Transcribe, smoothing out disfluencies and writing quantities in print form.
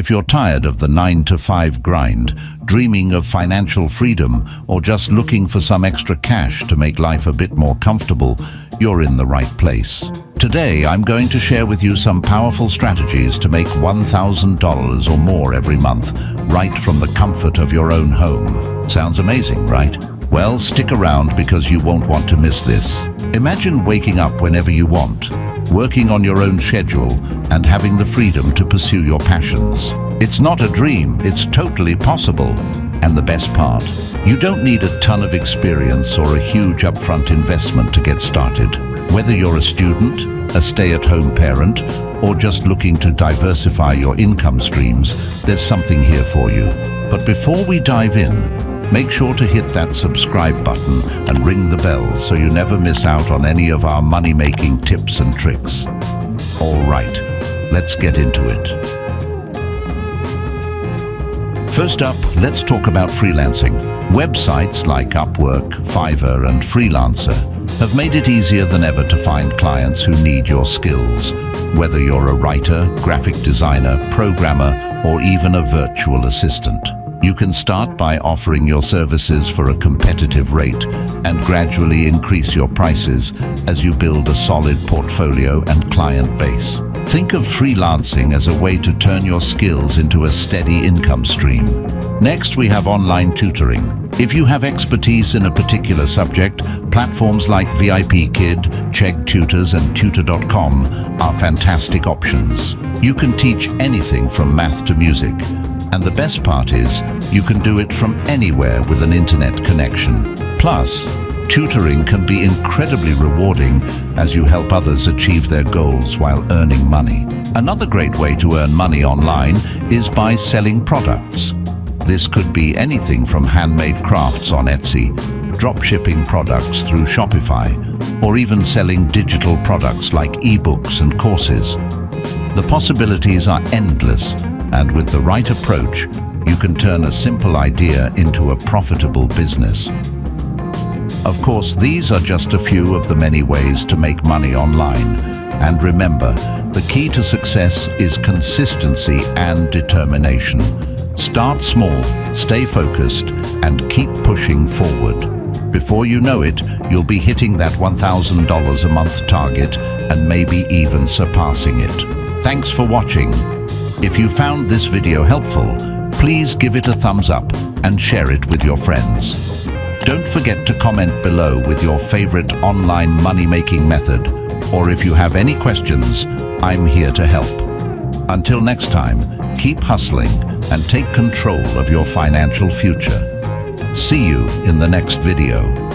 If you're tired of the 9-to-5 grind, dreaming of financial freedom, or just looking for some extra cash to make life a bit more comfortable, you're in the right place. Today, I'm going to share with you some powerful strategies to make $1,000 or more every month, right from the comfort of your own home. Sounds amazing, right? Well, stick around because you won't want to miss this. Imagine waking up whenever you want, working on your own schedule, and having the freedom to pursue your passions. It's not a dream, it's totally possible. And the best part, you don't need a ton of experience or a huge upfront investment to get started. Whether you're a student, a stay-at-home parent, or just looking to diversify your income streams, there's something here for you. But before we dive in, make sure to hit that subscribe button and ring the bell so you never miss out on any of our money-making tips and tricks. All right, let's get into it. First up, let's talk about freelancing. Websites like Upwork, Fiverr, and Freelancer have made it easier than ever to find clients who need your skills. Whether you're a writer, graphic designer, programmer, or even a virtual assistant. You can start by offering your services for a competitive rate and gradually increase your prices as you build a solid portfolio and client base. Think of freelancing as a way to turn your skills into a steady income stream. Next, we have online tutoring. If you have expertise in a particular subject, platforms like VIPKid, Chegg Tutors, and Tutor.com are fantastic options. You can teach anything from math to music. And the best part is, you can do it from anywhere with an internet connection. Plus, tutoring can be incredibly rewarding as you help others achieve their goals while earning money. Another great way to earn money online is by selling products. This could be anything from handmade crafts on Etsy, dropshipping products through Shopify, or even selling digital products like ebooks and courses. The possibilities are endless, and with the right approach, you can turn a simple idea into a profitable business. Of course, these are just a few of the many ways to make money online. And remember, the key to success is consistency and determination. Start small, stay focused, and keep pushing forward. Before you know it, you'll be hitting that $1,000 a month target and maybe even surpassing it. Thanks for watching. If you found this video helpful, please give it a thumbs up and share it with your friends. Don't forget to comment below with your favorite online money-making method, or if you have any questions, I'm here to help. Until next time, keep hustling and take control of your financial future. See you in the next video.